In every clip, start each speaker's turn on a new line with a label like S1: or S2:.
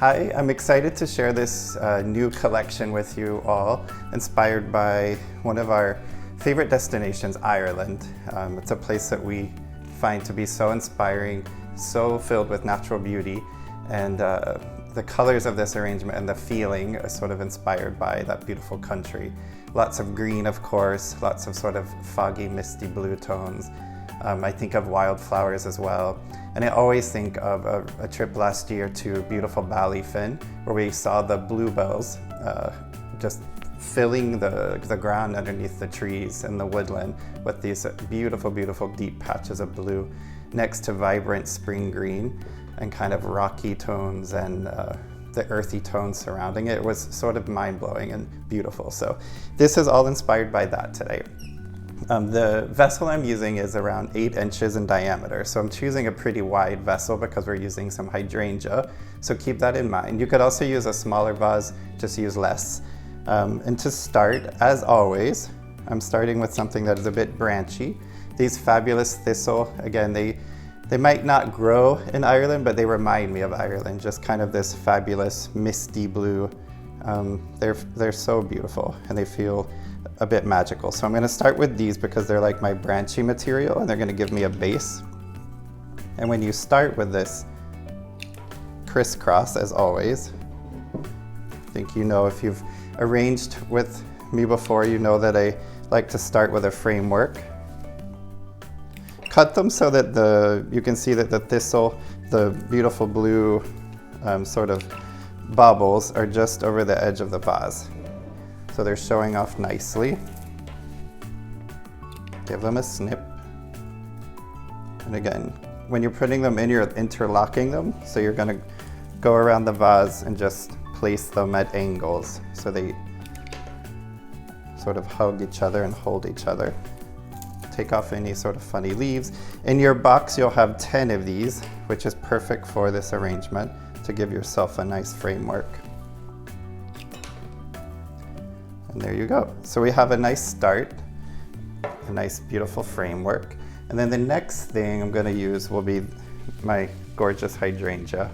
S1: Hi, I'm excited to share this new collection with you all, inspired by one of our favorite destinations, Ireland. It's a place that we find to be so inspiring, so filled with natural beauty, and the colors of this arrangement and the feeling are sort of inspired by that beautiful country. Lots of green, of course, lots of sort of foggy, misty blue tones. I think of wildflowers as well. And I always think of a trip last year to beautiful Ballyfin, where we saw the bluebells just filling the ground underneath the trees in the woodland with these beautiful, beautiful deep patches of blue next to vibrant spring green and kind of rocky tones and the earthy tones surrounding it. It was sort of mind-blowing and beautiful. So this is all inspired by that today. The vessel I'm using is around 8 inches in diameter, so I'm choosing a pretty wide vessel because we're using some hydrangea, so keep that in mind. You could also use a smaller vase, just use less. And to start, as always, I'm starting with something that is a bit branchy. These fabulous thistle, again, they might not grow in Ireland, but they remind me of Ireland, just kind of this fabulous misty blue. They're so beautiful and they feel a bit magical. So I'm going to start with these because they're like my branchy material and they're going to give me a base. And when you start with this crisscross, as always, I think you know, if you've arranged with me before, you know that I like to start with a framework. Cut them so that you can see that the thistle, the beautiful blue sort of bubbles are just over the edge of the vase. So they're showing off nicely. Give them a snip. And again, when you're putting them in, you're interlocking them. So you're gonna go around the vase and just place them at angles so they sort of hug each other and hold each other. Take off any sort of funny leaves. In your box, you'll have 10 of these, which is perfect for this arrangement to give yourself a nice framework. And there you go. So we have a nice start, a nice beautiful framework. And then the next thing I'm going to use will be my gorgeous hydrangea.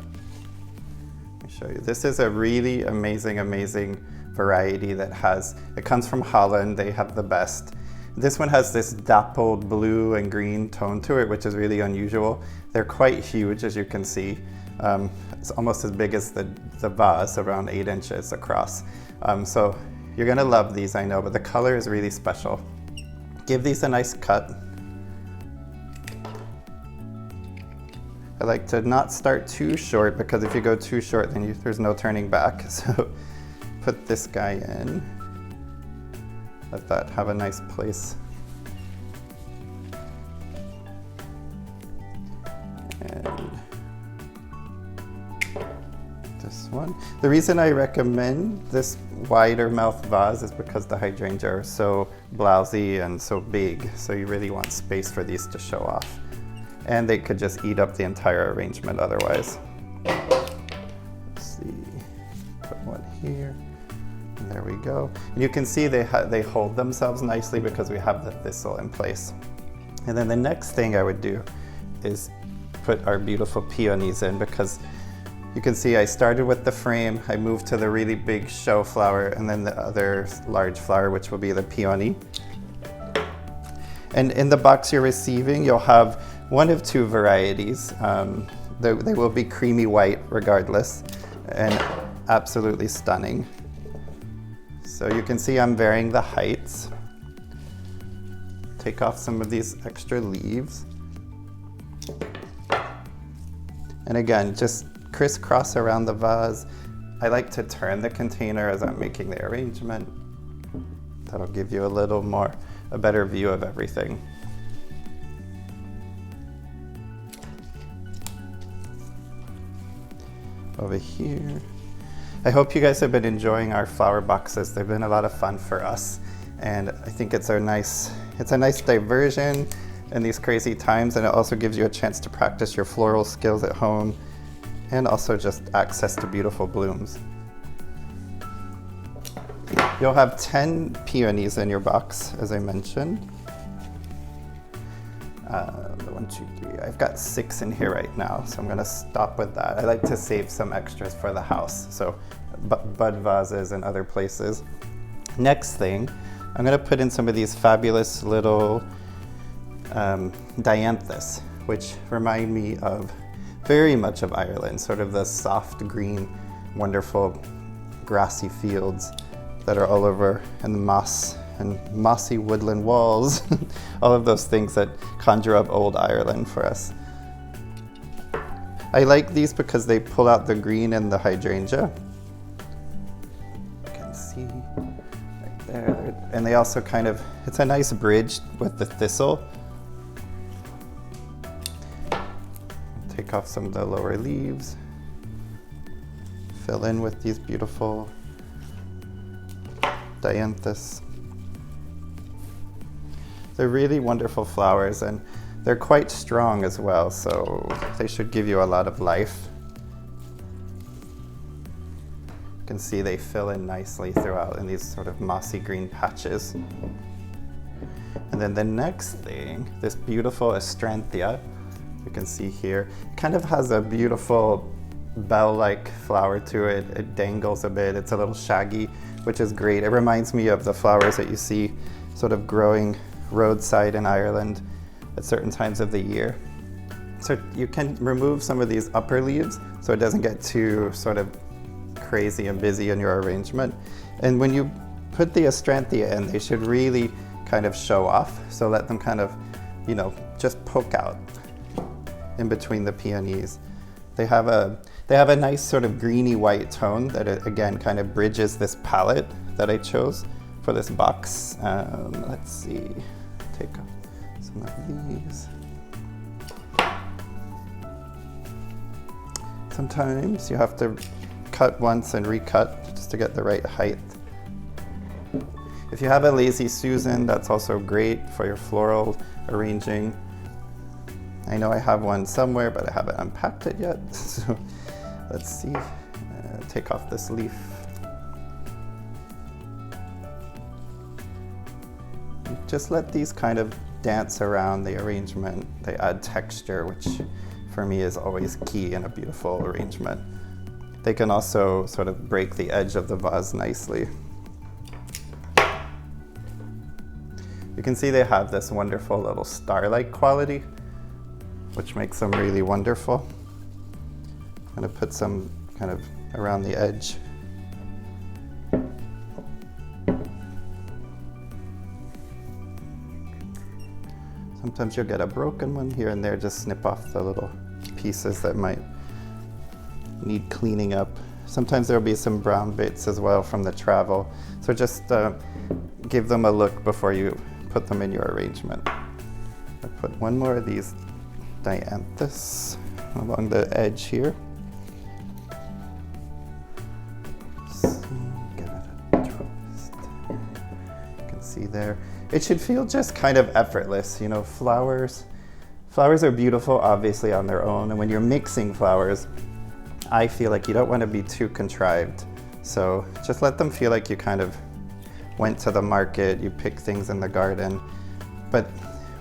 S1: Let me show you. This is a really amazing, amazing variety it comes from Holland. They have the best. This one has this dappled blue and green tone to it, which is really unusual. They're quite huge, as you can see. It's almost as big as the vase, around 8 inches across. So you're gonna love these, I know, but the color is really special. Give these a nice cut. I like to not start too short because if you go too short, then there's no turning back. So put this guy in. Let that have a nice place. And this one. The reason I recommend this wider mouth vase is because the hydrangea are so blousy and so big, so you really want space for these to show off. And they could just eat up the entire arrangement otherwise. Let's see, put one here. And there we go. And you can see they hold themselves nicely because we have the thistle in place. And then the next thing I would do is put our beautiful peonies in, because you can see I started with the frame, I moved to the really big show flower, and then the other large flower, which will be the peony. And in the box you're receiving, you'll have one of 2 varieties. They will be creamy white regardless, and absolutely stunning. So you can see I'm varying the heights. Take off some of these extra leaves. And again, just crisscross around the vase. I like to turn the container as I'm making the arrangement. That'll give you a better view of everything. Over here. I hope you guys have been enjoying our flower boxes. They've been a lot of fun for us. And I think it's a nice diversion in these crazy times, and it also gives you a chance to practice your floral skills at home and also just access to beautiful blooms. You'll have 10 peonies in your box, as I mentioned. The 1, 2, 3. I've got 6 in here right now, so I'm gonna stop with that. I like to save some extras for the house, so bud vases and other places. Next thing, I'm gonna put in some of these fabulous little dianthus, which remind me of very much of Ireland, sort of the soft green, wonderful grassy fields that are all over, and the moss and mossy woodland walls, all of those things that conjure up old Ireland for us. I like these because they pull out the green and the hydrangea. You can see right there. And they also kind of, it's a nice bridge with the thistle. Take off some of the lower leaves. Fill in with these beautiful dianthus. They're really wonderful flowers, and they're quite strong as well, so they should give you a lot of life. You can see they fill in nicely throughout in these sort of mossy green patches. And then the next thing, this beautiful astranthia, you can see here, kind of has a beautiful bell-like flower to it. It dangles a bit, it's a little shaggy, which is great. It reminds me of the flowers that you see sort of growing roadside in Ireland at certain times of the year. So you can remove some of these upper leaves so it doesn't get too sort of crazy and busy in your arrangement. And when you put the astranthia in, they should really kind of show off. So let them kind of, you know, just poke out in between the peonies. They have a nice sort of greeny white tone that again kind of bridges this palette that I chose for this box. Let's see, take some of these. Sometimes you have to cut once and recut just to get the right height. If you have a Lazy Susan, that's also great for your floral arranging. I know I have one somewhere, but I haven't unpacked it yet. So let's see, take off this leaf. Just let these kind of dance around the arrangement. They add texture, which for me is always key in a beautiful arrangement. They can also sort of break the edge of the vase nicely. You can see they have this wonderful little star-like quality, which makes them really wonderful. I'm gonna put some kind of around the edge. Sometimes you'll get a broken one here and there, just snip off the little pieces that might need cleaning up. Sometimes there'll be some brown bits as well from the travel. So just give them a look before you put them in your arrangement. I put one more of these dianthus along the edge here. Give it a twist. You can see there. It should feel just kind of effortless. You know, flowers are beautiful, obviously, on their own. And when you're mixing flowers, I feel like you don't want to be too contrived. So just let them feel like you kind of went to the market, you picked things in the garden. But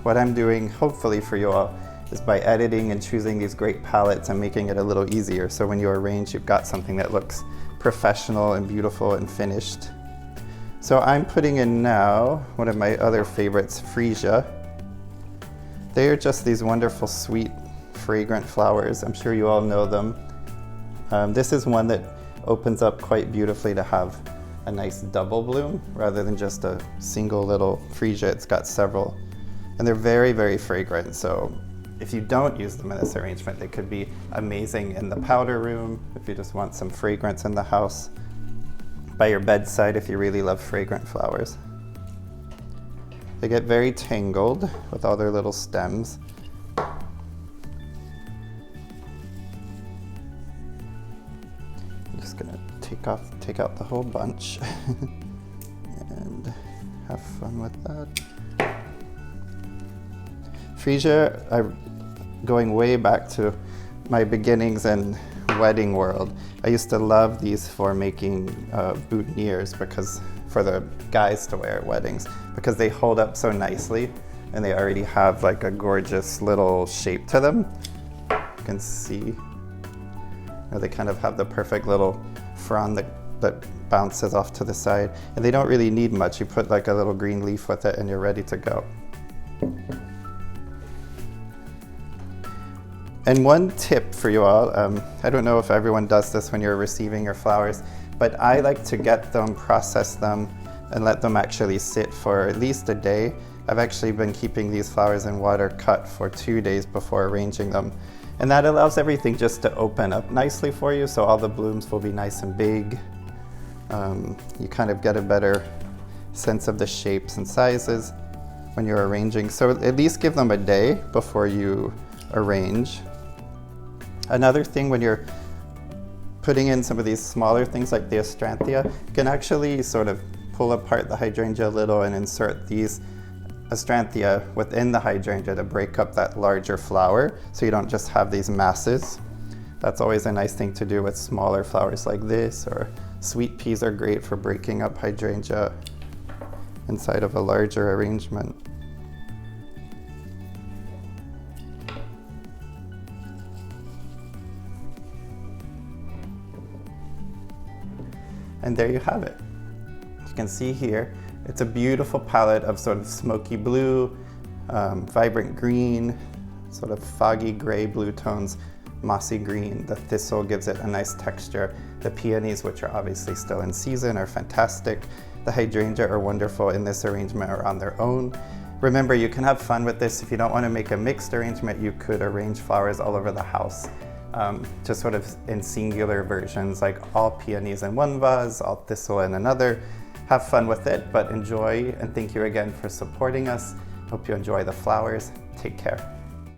S1: what I'm doing, hopefully for you all, is by editing and choosing these great palettes and making it a little easier. So when you arrange, you've got something that looks professional and beautiful and finished. So I'm putting in now one of my other favorites, freesia. They are just these wonderful, sweet, fragrant flowers. I'm sure you all know them. This is one that opens up quite beautifully to have a nice double bloom rather than just a single little freesia. It's got several, and they're very, very fragrant. So if you don't use them in this arrangement, they could be amazing in the powder room if you just want some fragrance in the house, by your bedside if you really love fragrant flowers. They get very tangled with all their little stems. I'm just gonna take out the whole bunch and have fun with that. Freesia, going way back to my beginnings in wedding world, I used to love these for making boutonnieres, because for the guys to wear at weddings, because they hold up so nicely and they already have like a gorgeous little shape to them. You can see, they kind of have the perfect little frond that bounces off to the side, and they don't really need much. You put like a little green leaf with it and you're ready to go. And one tip for you all, I don't know if everyone does this when you're receiving your flowers, but I like to get them, process them, and let them actually sit for at least a day. I've actually been keeping these flowers in water cut for 2 days before arranging them. And that allows everything just to open up nicely for you, so all the blooms will be nice and big. You kind of get a better sense of the shapes and sizes when you're arranging. So at least give them a day before you arrange. Another thing, when you're putting in some of these smaller things like the astranthia, you can actually sort of pull apart the hydrangea a little and insert these astranthia within the hydrangea to break up that larger flower, so you don't just have these masses. That's always a nice thing to do with smaller flowers like this, or sweet peas are great for breaking up hydrangea inside of a larger arrangement. And there you have it. You can see here, it's a beautiful palette of sort of smoky blue, vibrant green, sort of foggy gray blue tones, mossy green. The thistle gives it a nice texture. The peonies, which are obviously still in season, are fantastic. The hydrangea are wonderful in this arrangement or on their own. Remember, you can have fun with this. If you don't want to make a mixed arrangement, you could arrange flowers all over the house. Just sort of in singular versions, like all peonies in one vase, all thistle in another. Have fun with it, but enjoy, and thank you again for supporting us. Hope you enjoy the flowers. Take care.